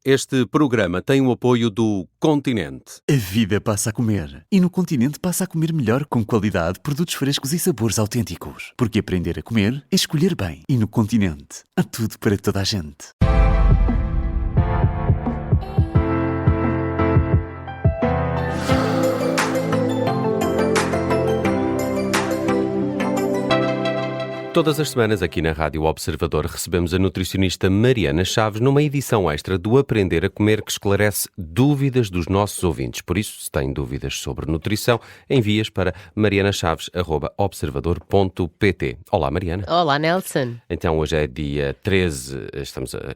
Este programa tem o apoio do Continente. A vida passa a comer. E no Continente passa a comer melhor, com qualidade, produtos frescos e sabores autênticos. Porque aprender a comer é escolher bem. E no Continente há tudo para toda a gente. Todas as semanas aqui na Rádio Observador recebemos a nutricionista Mariana Chaves numa edição extra do Aprender a Comer que esclarece dúvidas dos nossos ouvintes. Por isso, se tem dúvidas sobre nutrição, envie-as para marianachave@observador.pt. Olá, Mariana. Olá, Nelson. Então, hoje é dia 13,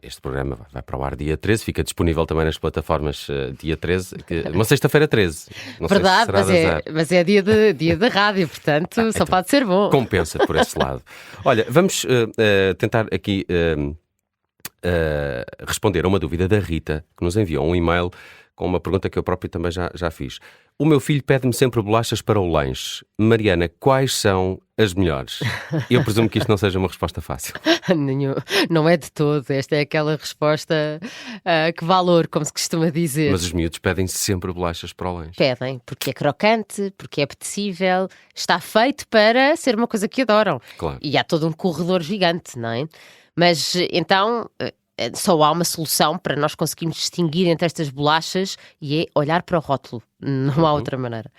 este programa vai para o ar dia 13, fica disponível também nas plataformas dia 13, uma sexta-feira 13. Não Verdade, sei se será mas é dia de rádio, portanto, só então, pode ser bom. Compensa por esse lado. Olha, vamos tentar aqui responder a uma dúvida da Rita, que nos enviou um e-mail com uma pergunta que eu próprio também já fiz. O meu filho pede-me sempre bolachas para o lanche. Mariana, quais são as melhores? Eu presumo que isto não seja uma resposta fácil. Não é de todo. Esta é aquela resposta que valor, como se costuma dizer. Mas os miúdos pedem sempre bolachas para o lanche. Pedem, porque é crocante, porque é apetecível, está feito para ser uma coisa que adoram. Claro. E há todo um corredor gigante, não é? Mas então só há uma solução para nós conseguirmos distinguir entre estas bolachas e é olhar para o rótulo. Não há outra maneira.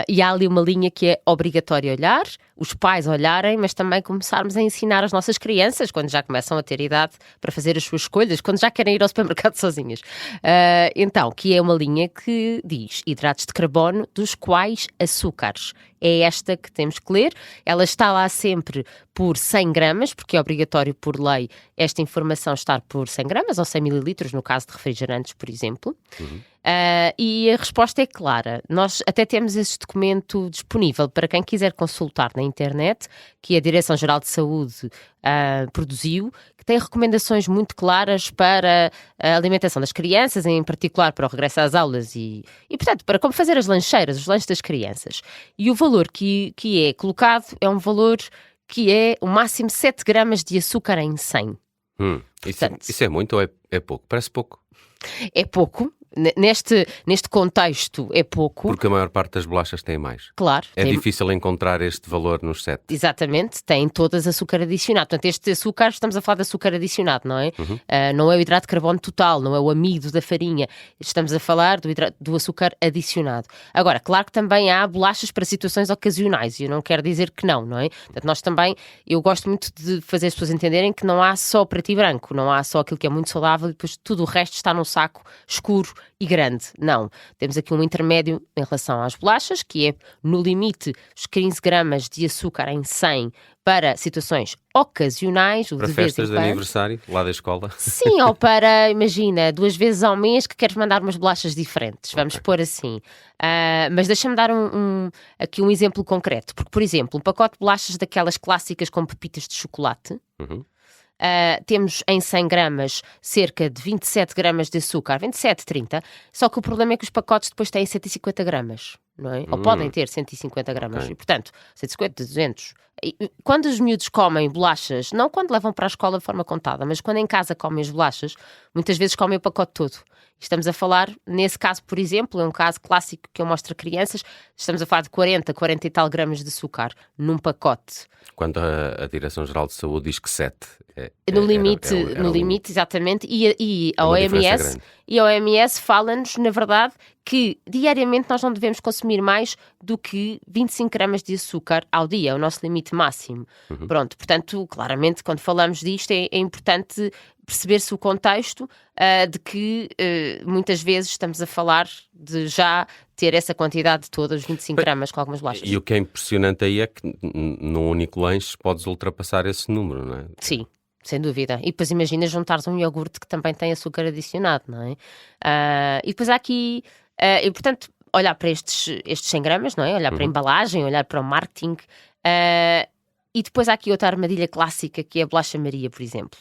E há ali uma linha que é obrigatório olhar, os pais olharem, mas também começarmos a ensinar as nossas crianças, quando já começam a ter idade para fazer as suas escolhas, quando já querem ir ao supermercado sozinhas. Então, que é uma linha que diz hidratos de carbono, dos quais açúcares. É esta que temos que ler. Ela está lá sempre por 100 gramas, porque é obrigatório por lei esta informação estar por 100 gramas ou 100 mililitros, no caso de refrigerantes, por exemplo. E a resposta é clara. Nós até temos esse documento disponível para quem quiser consultar na internet, que a Direção-Geral de Saúde produziu, que tem recomendações muito claras para a alimentação das crianças, em particular para o regresso às aulas e portanto, para como fazer as lancheiras, os lanches das crianças. E o valor que é colocado é um valor que é o máximo 7 gramas de açúcar em 100. Isso é muito ou é pouco? Parece pouco. É pouco. Neste contexto é pouco. Porque a maior parte das bolachas tem mais. Claro. É difícil encontrar este valor nos 7. Exatamente, tem todas açúcar adicionado. Portanto, este açúcar, estamos a falar de açúcar adicionado, não é? Não é o hidrato de carbono total, não é o amido da farinha. Estamos a falar do açúcar adicionado. Agora, claro que também há bolachas para situações ocasionais, e eu não quero dizer que não é? Portanto, nós também, eu gosto muito de fazer as pessoas entenderem que não há só preto e branco, não há só aquilo que é muito saudável e depois tudo o resto está num saco escuro e grande. Não. Temos aqui um intermédio em relação às bolachas, que é, no limite, os 15 gramas de açúcar em 100 para situações ocasionais. Para festas de aniversário, lá da escola. Sim, ou para, imagina, 2 vezes ao mês que queres mandar umas bolachas diferentes. Vamos pôr assim. Mas deixa-me dar aqui um exemplo concreto. Porque, por exemplo, um pacote de bolachas daquelas clássicas com pepitas de chocolate... temos em 100 gramas cerca de 27 gramas de açúcar, 27, 30, só que o problema é que os pacotes depois têm 150 gramas, não é? Ou podem ter 150 gramas, Okay. e portanto, 150, 200. E quando os miúdos comem bolachas, não quando levam para a escola de forma contada, mas quando em casa comem as bolachas, muitas vezes comem o pacote todo. Estamos a falar, nesse caso, por exemplo, é um caso clássico que eu mostro a crianças, estamos a falar de 40 e tal gramas de açúcar num pacote. Quando a Direção-Geral de Saúde diz que 7. No limite, exatamente. E a OMS fala-nos, na verdade, que diariamente nós não devemos consumir mais do que 25 gramas de açúcar ao dia, é o nosso limite máximo. Pronto, portanto, claramente, quando falamos disto, é importante perceber-se o contexto de que muitas vezes estamos a falar de já ter essa quantidade toda, os 25 gramas com algumas bolachas. E o que é impressionante aí é que num único lanche podes ultrapassar esse número, não é? Sim. Sem dúvida. E depois imagina juntares um iogurte que também tem açúcar adicionado, não é? E depois há aqui... e portanto, olhar para estes 100 gramas, não é? Olhar para a embalagem, olhar para o marketing. E depois há aqui outra armadilha clássica, que é a bolacha Maria, por exemplo.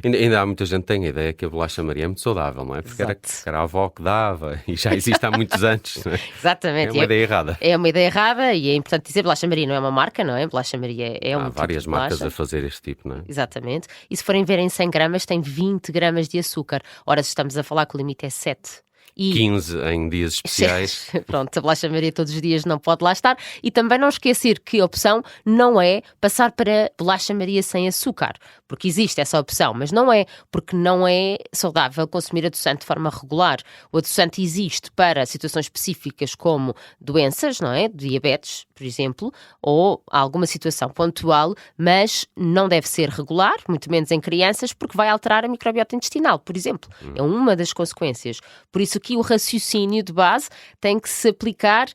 Ainda há muita gente que tem a ideia que a bolacha Maria é muito saudável, não é? Porque era a avó que dava e já existe há muitos anos. Não é? Exatamente. É uma ideia errada. É uma ideia errada e é importante dizer, bolacha Maria não é uma marca, não é? Bolacha Maria é um Há tipo várias de marcas bolacha. a fazer este tipo, não é? Exatamente. E se forem ver em 100 gramas, tem 20 gramas de açúcar. Ora, se estamos a falar que o limite é 7. 15 em dias especiais. Pronto, a bolacha Maria todos os dias não pode lá estar. E também não esquecer que a opção não é passar para bolacha Maria sem açúcar, porque existe essa opção, mas não é, porque não é saudável consumir adoçante de forma regular. O adoçante existe para situações específicas como doenças, não é? Diabetes, por exemplo, ou alguma situação pontual, mas não deve ser regular, muito menos em crianças, porque vai alterar a microbiota intestinal, por exemplo. É uma das consequências. Por isso aqui o raciocínio de base tem que se aplicar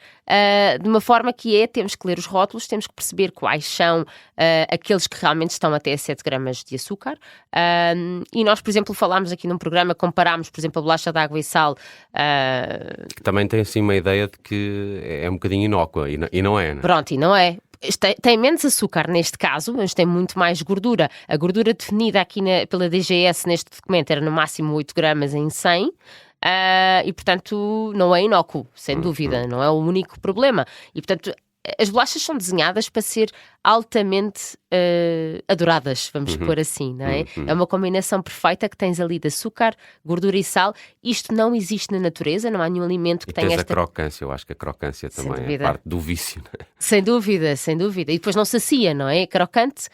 de uma forma que temos que ler os rótulos, temos que perceber quais são aqueles que realmente estão até 7 gramas de açúcar. E nós, por exemplo, falámos aqui num programa, comparámos, por exemplo, a bolacha de água e sal. Que também tem assim uma ideia de que é um bocadinho inócua e não é, não é? Pronto, e não é. Tem menos açúcar neste caso, mas tem muito mais gordura. A gordura definida aqui pela DGS neste documento era no máximo 8 gramas em 100. E portanto não é inócuo, sem dúvida, não é o único problema. E portanto as bolachas são desenhadas para ser altamente adoradas, vamos pôr assim, não é? É uma combinação perfeita que tens ali de açúcar, gordura e sal. Isto não existe na natureza, não há nenhum alimento que tenha tens esta... a crocância, eu acho que a crocância também é parte do vício, não é? Sem dúvida, sem dúvida. E depois não sacia, não é? Crocante,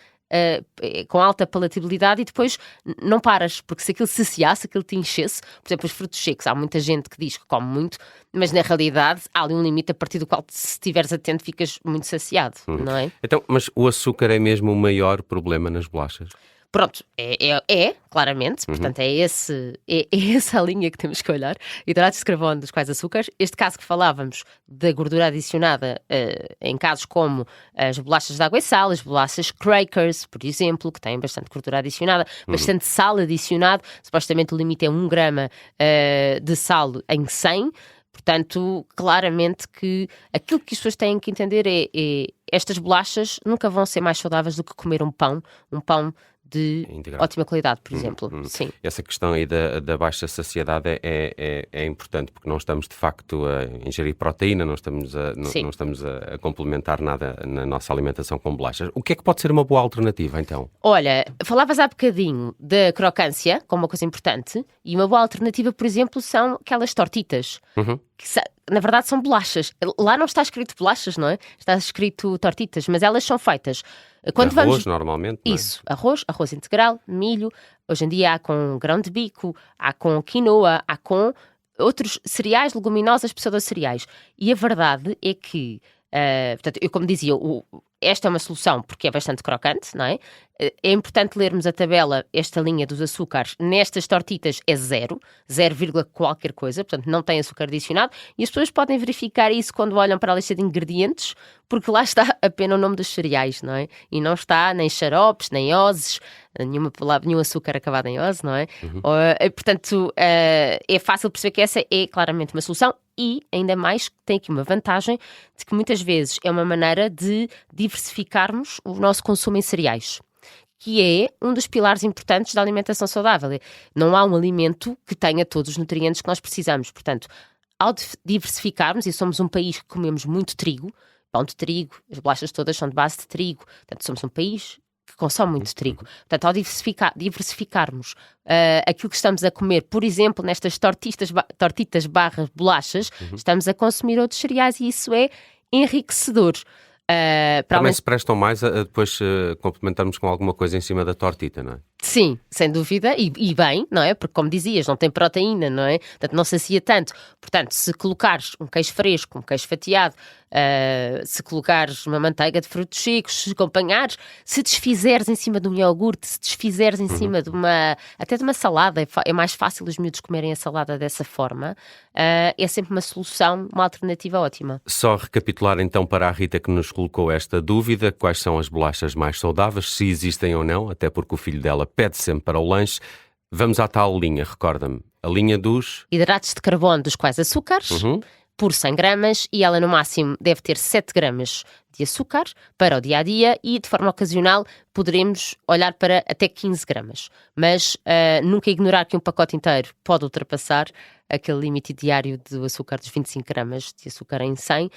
com alta palatabilidade e depois não paras, porque se aquilo saciasse, aquilo te enchesse, por exemplo, os frutos secos, há muita gente que diz que come muito, mas na realidade há ali um limite a partir do qual, se estiveres atento, ficas muito saciado, não é? Então, mas o açúcar é mesmo o maior problema nas bolachas? Pronto, claramente, portanto é essa a linha que temos que olhar. Hidratos de carbono dos quais açúcares. Este caso que falávamos da gordura adicionada em casos como as bolachas de água e sal, as bolachas crackers, por exemplo, que têm bastante gordura adicionada, bastante sal adicionado, supostamente o limite é 1 grama de sal em 100. Portanto, claramente que aquilo que as pessoas têm que entender é estas bolachas nunca vão ser mais saudáveis do que comer um pão de integral, ótima qualidade, por exemplo. Sim. Essa questão aí da baixa saciedade é importante, porque não estamos de facto a ingerir proteína, não estamos a complementar nada na nossa alimentação com bolachas. O que é que pode ser uma boa alternativa, então? Olha, falavas há bocadinho da crocância, como uma coisa importante, e uma boa alternativa, por exemplo, são aquelas tortitas, que na verdade são bolachas. Lá não está escrito bolachas, não é? Está escrito tortitas, mas elas são feitas... Arroz, normalmente, não é? Isso, arroz integral, milho. Hoje em dia há com grão de bico, há com quinoa, há com outros cereais, leguminosas, pseudocereais. E a verdade é que, portanto, eu como dizia, esta é uma solução porque é bastante crocante, não é? É importante lermos a tabela, esta linha dos açúcares. Nestas tortitas é 0, qualquer coisa, portanto não tem açúcar adicionado. E as pessoas podem verificar isso quando olham para a lista de ingredientes, porque lá está apenas o nome dos cereais, não é? E não está nem xaropes, nem ozes, nenhum açúcar acabado em ose, não é? Portanto, é fácil perceber que essa é claramente uma solução. E, ainda mais, tem aqui uma vantagem de que muitas vezes é uma maneira de diversificarmos o nosso consumo em cereais, que é um dos pilares importantes da alimentação saudável. Não há um alimento que tenha todos os nutrientes que nós precisamos. Portanto, ao diversificarmos, e somos um país que comemos muito trigo, pão de trigo, as bolachas todas são de base de trigo, portanto, somos um país que consome muito trigo. Portanto, ao diversificarmos aquilo que estamos a comer, por exemplo, nestas tortitas barra bolachas, estamos a consumir outros cereais e isso é enriquecedor. Também se prestam mais a depois complementarmos com alguma coisa em cima da tortita, não é? Sim, sem dúvida, e bem, não é? Porque, como dizias, não tem proteína, não é? Portanto, não sacia tanto. Portanto, se colocares um queijo fresco, um queijo fatiado, se colocares uma manteiga de frutos secos, se acompanhares, se desfizeres em cima de um iogurte, se desfizeres em cima de até de uma salada, é mais fácil os miúdos comerem a salada dessa forma, é sempre uma solução, uma alternativa ótima. Só recapitular então para a Rita que nos colocou esta dúvida, quais são as bolachas mais saudáveis, se existem ou não, até porque o filho dela pede sempre para o lanche. Vamos à tal linha, recorda-me, a linha dos... hidratos de carbono, dos quais açúcares, por 100 gramas e ela no máximo deve ter 7 gramas de açúcar para o dia-a-dia e de forma ocasional poderemos olhar para até 15 gramas. Mas nunca ignorar que um pacote inteiro pode ultrapassar aquele limite diário do açúcar dos 25 gramas de açúcar em 100,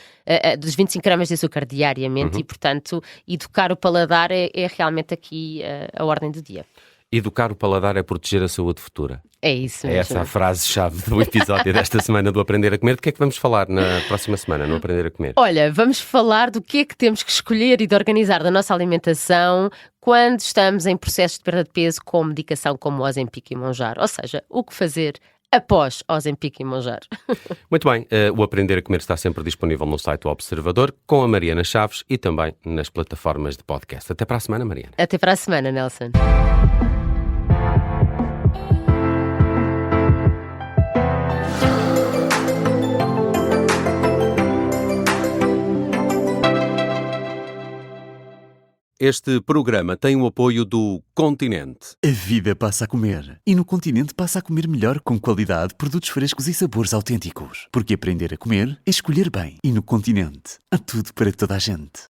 dos 25 gramas de açúcar diariamente e, portanto, educar o paladar é realmente aqui a ordem do dia. Educar o paladar é proteger a saúde futura. É isso É mesmo. essa a frase-chave do episódio desta semana do Aprender a Comer. Do que é que vamos falar na próxima semana, no Aprender a Comer? Olha, vamos falar do que é que temos que escolher e de organizar da nossa alimentação quando estamos em processos de perda de peso com medicação como o Ozempic e Mounjaro. Ou seja, o que fazer após Ozempic e Mounjaro. Muito bem, o Aprender a Comer está sempre disponível no site do Observador, com a Mariana Chaves e também nas plataformas de podcast. Até para a semana, Mariana. Até para a semana, Nelson. Este programa tem o apoio do Continente. A vida passa a comer. E no Continente passa a comer melhor com qualidade, produtos frescos e sabores autênticos. Porque aprender a comer é escolher bem. E no Continente há tudo para toda a gente.